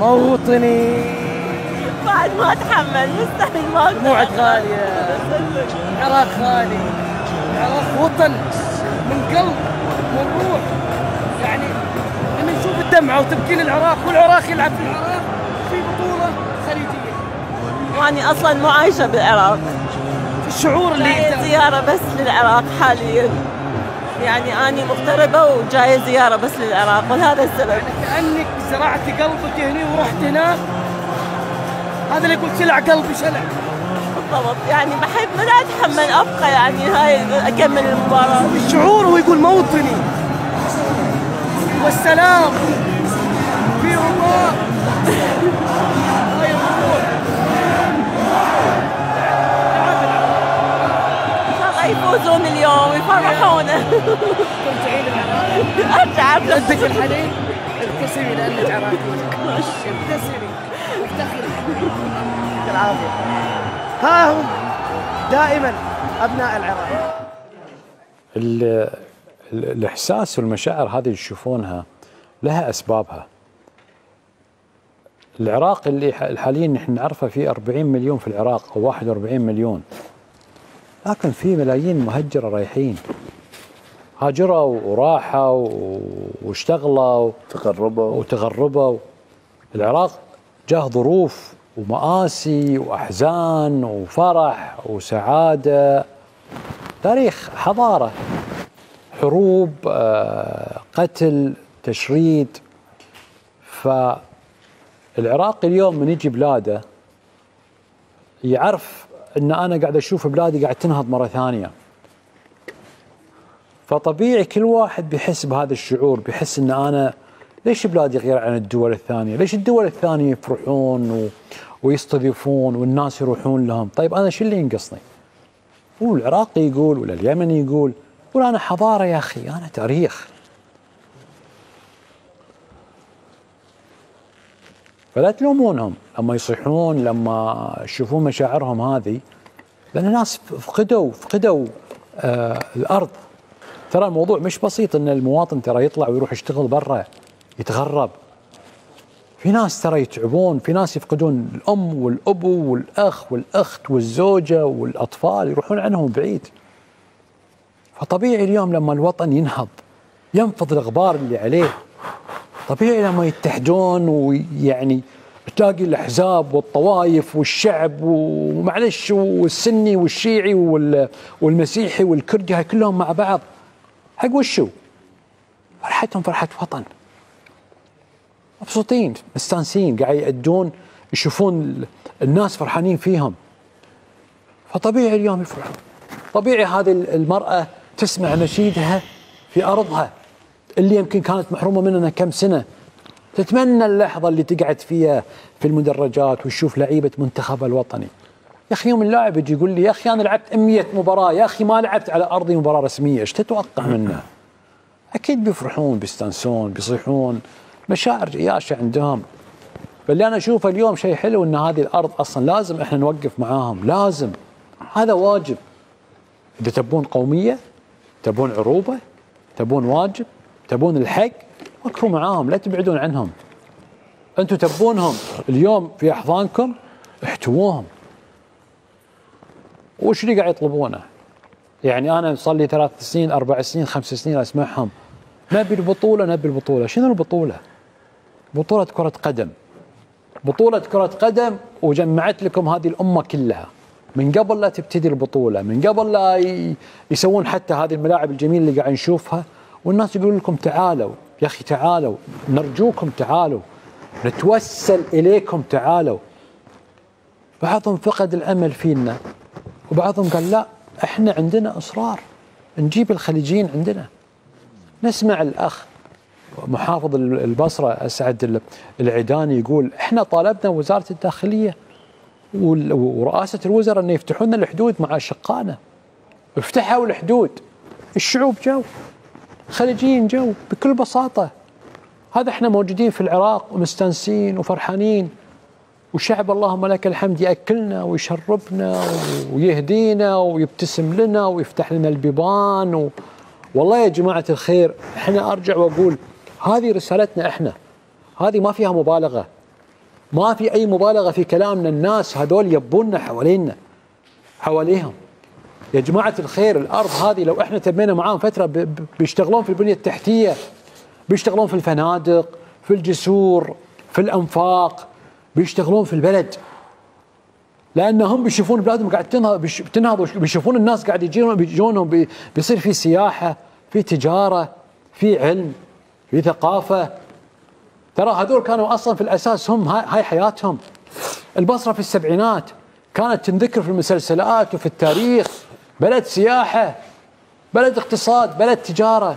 موطني. بعد ما اتحمل، مستحيل ما اقدر. دموعك غالية، العراق غالي، العراق وطن من قلب من روح. يعني لما نشوف الدمعة وتبكي للعراق والعراق يلعب في العراق في بطولة خليجية. واني اصلا مو عايشة بالعراق. الشعور اللي جاية زيارة بس للعراق حاليا. يعني اني مغتربة وجاية زيارة بس للعراق، ولهذا السبب. يعني كأنك زرعتي قلبك هنا ورحت هناك. هذا اللي يقول سلع قلبي شلع. بالضبط، يعني بحب ما اتحمل ابقى، يعني هاي اكمل المباراة. الشعور هو يقول موطني والسلام في الله. هاي الروح. ان شاء الله يفوزون اليوم ويفرحونا. ترجعين العراق؟ ارجع ردك الحنين. ابتسمي لانك عراقية. ابتسمي وافتخري. يعطيك العافية. ها هم دائما ابناء العراق. الإحساس والمشاعر هذه اللي تشوفونها لها أسبابها. العراق اللي حاليا نحن نعرفه فيه 40 مليون في العراق أو 41 مليون، لكن في ملايين مهجرة رايحين، هاجروا وراحوا واشتغلوا وتغربوا. العراق جاه ظروف ومآسي وأحزان وفرح وسعادة، تاريخ حضارة، حروب، قتل، تشريد. فالعراق اليوم من يجي بلاده يعرف ان انا قاعد اشوف بلادي قاعد تنهض مرة ثانية، فطبيعي كل واحد بيحس بهذا الشعور، بيحس ان انا ليش بلادي غير عن الدول الثانية؟ ليش الدول الثانية يفرحون ويستضيفون والناس يروحون لهم؟ طيب انا شو اللي ينقصني؟ والعراقي يقول ولا اليمني يقول انا حضارة يا اخي، انا تاريخ. فلا تلومونهم لما يصيحون، لما يشوفون مشاعرهم هذه، لان الناس فقدوا الارض. ترى الموضوع مش بسيط ان المواطن ترى يطلع ويروح يشتغل برا يتغرب. في ناس ترى يتعبون، في ناس يفقدون الام والابو والاخ والاخت والزوجه والاطفال، يروحون عنهم بعيد. فطبيعي اليوم لما الوطن ينهض ينفض الغبار اللي عليه، طبيعي لما يتحدون ويعني تلاقي الاحزاب والطوائف والشعب ومعلش والسني والشيعي والمسيحي والكردي هاي كلهم مع بعض، حق وشو؟ فرحتهم فرحة وطن، مبسوطين مستانسين، قاعد يأدون، يشوفون الناس فرحانين فيهم. فطبيعي اليوم يفرحون. طبيعي هذه المرأة تسمع نشيدها في أرضها اللي يمكن كانت محرومة مننا كم سنة، تتمنى اللحظة اللي تقعد فيها في المدرجات وتشوف لعيبة منتخب الوطني. يا أخي يوم اللاعب يجي يقول لي يا أخي أنا لعبت 100 مباراة، يا أخي ما لعبت على أرضي مباراة رسمية، إيش تتوقع منه؟ أكيد بيفرحون، بيستانسون، بيصيحون، مشاعر جياشة عندهم. فاللي أنا أشوفه اليوم شيء حلو إن هذه الأرض أصلا لازم إحنا نوقف معاهم، لازم، هذا واجب. إذا تبون قومية، تبون عروبة، تبون واجب، تبون الحق، وقفوا معاهم، لا تبعدون عنهم. أنتم تبونهم اليوم في أحضانكم، احتووهم. وش اللي قاعد يطلبونه؟ يعني أنا صار لي 3 سنين 4 سنين 5 سنين أسمعهم نبي البطولة نبي البطولة. شنو البطولة؟ بطولة كرة قدم، بطولة كرة قدم، وجمعت لكم هذه الأمة كلها من قبل لا تبتدي البطولة، من قبل لا يسوون حتى هذه الملاعب الجميلة اللي قاعد نشوفها، والناس يقولون لكم تعالوا يا أخي، تعالوا نرجوكم، تعالوا نتوسل إليكم، تعالوا. بعضهم فقد الأمل فينا، وبعضهم قال لا احنا عندنا إصرار نجيب الخليجيين عندنا. نسمع الأخ محافظ البصرة أسعد العيداني يقول احنا طالبنا وزارة الداخلية ورئاسة الوزراء أن يفتحون لنا الحدود مع أشقائنا. افتحوا الحدود، الشعوب جو، الخليجيين جو بكل بساطة. هذا احنا موجودين في العراق ومستانسين وفرحانين، وشعب اللهم لك الحمد يأكلنا ويشربنا ويهدينا ويبتسم لنا ويفتح لنا البيبان والله يا جماعة الخير، احنا أرجع وأقول هذه رسالتنا احنا، هذه ما فيها مبالغة. ما في أي مبالغة في كلامنا، الناس هذول يبوننا حواليهم. يا جماعة الخير، الأرض هذه لو احنا تبينا معاهم فترة بيشتغلون في البنية التحتية، بيشتغلون في الفنادق، في الجسور، في الأنفاق، بيشتغلون في البلد، لأنهم بيشوفون بلادهم قاعد تنهض، بيشوفون الناس قاعد بيجونهم، بيصير في سياحة، في تجارة، في علم، في ثقافة. ترى هذول كانوا أصلا في الأساس هم هاي حياتهم. البصرة في السبعينات كانت تنذكر في المسلسلات وفي التاريخ بلد سياحة، بلد اقتصاد، بلد تجارة.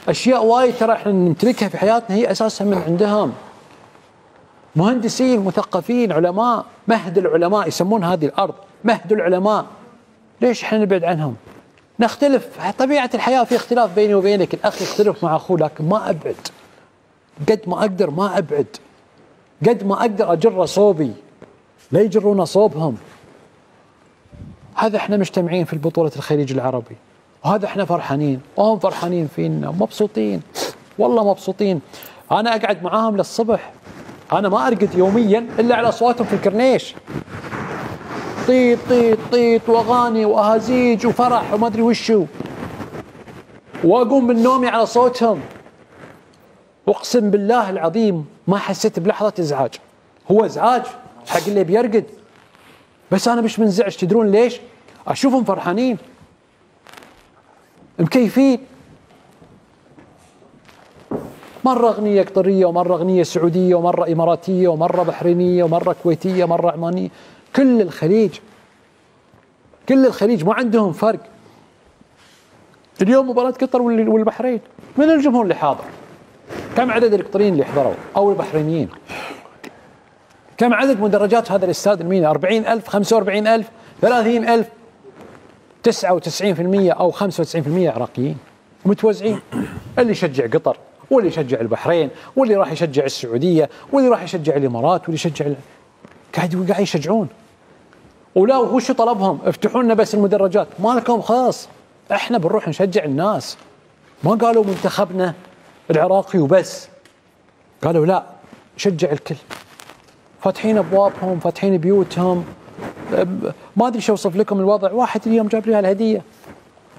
أشياء وايد ترى احنا نمتلكها في حياتنا هي أساسها من عندهم. مهندسين، مثقفين، علماء، مهد العلماء، يسمون هذه الأرض مهد العلماء. ليش احنا نبعد عنهم؟ نختلف، طبيعة الحياة في اختلاف بيني وبينك، الأخ يختلف مع أخوه، لكن ما أبعد قد ما أقدر، ما أبعد قد ما أقدر، أجر صوبي لا يجرون صوبهم. هذا احنا مجتمعين في بطولة الخليج العربي، وهذا احنا فرحانين وهم فرحانين فينا، مبسوطين والله مبسوطين. أنا أقعد معاهم للصبح، أنا ما أرقد يوميا إلا على أصواتهم في الكرنيش، طيط طيط طيط وأغاني وأهازيج وفرح وما أدري وشو، وأقوم من نومي على صوتهم. أقسم بالله العظيم ما حسيت بلحظة إزعاج. هو إزعاج حق اللي بيرقد، بس أنا مش منزعج. تدرون ليش؟ أشوفهم فرحانين مكيفين. مرة أغنية قطرية، ومرة أغنية سعودية، ومرة إماراتية، ومرة بحرينية، ومرة كويتية، مرة عمانية. كل الخليج ما عندهم فرق. اليوم مباراة قطر والبحرين، من الجمهور اللي حاضر؟ كم عدد القطريين اللي حضروا أو البحرينيين؟ كم عدد مدرجات هذا الاستاد المينا؟ 40,000، 45,000، 30,000. 99% أو 95% عراقيين ومتوزعين، اللي يشجع قطر، واللي يشجع البحرين، واللي راح يشجع السعودية، واللي راح يشجع الإمارات، واللي يشجع قاعد يشجعون. ولا وش طلبهم؟ افتحوا لنا بس المدرجات، ما لكم خاص، احنا بنروح نشجع الناس. ما قالوا منتخبنا العراقي وبس، قالوا لا، شجع الكل. فاتحين ابوابهم، فاتحين بيوتهم. ما ادري شو اوصف لكم الوضع. واحد اليوم جاب لي هالهديه،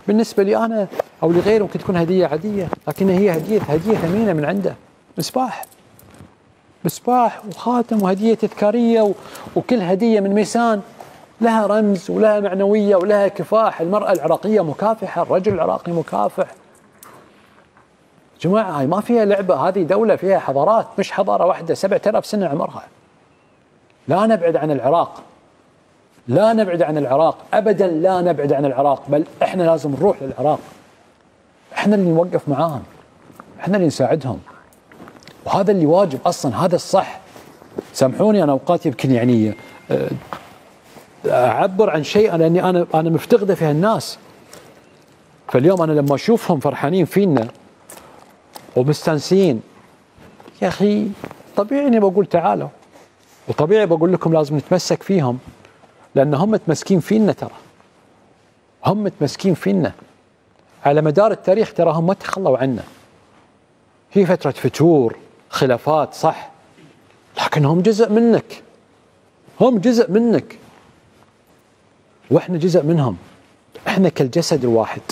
بالنسبه لي انا او لغيره ممكن تكون هديه عاديه، لكن هي هديه ثمينه من عنده. مصباح وخاتم وهديه تذكاريه، وكل هديه من ميسان لها رمز ولها معنويه ولها كفاح. المراه العراقيه مكافحه، الرجل العراقي مكافح. جماعه هاي ما فيها لعبه، هذه دوله فيها حضارات، مش حضاره واحده 7000 سنه عمرها. لا نبعد عن العراق، لا نبعد عن العراق أبدا، لا نبعد عن العراق، بل إحنا لازم نروح للعراق، إحنا اللي نوقف معاهم، إحنا اللي نساعدهم، وهذا اللي واجب أصلا، هذا الصح. سامحوني أنا أوقات يمكن يعني أعبر عن شيء لأني أنا مفتقده في هالناس. فاليوم أنا لما أشوفهم فرحانين فينا ومستانسين، يا أخي طبيعي إني بقول تعالوا، وطبيعي بقول لكم لازم نتمسك فيهم، لأن هم متمسكين فينا. ترى هم متمسكين فينا على مدار التاريخ، ترى هم ما تخلوا عنا. في فترة فتور، خلافات، صح، لكن هم جزء منك، هم جزء منك، وإحنا جزء منهم. إحنا كالجسد الواحد.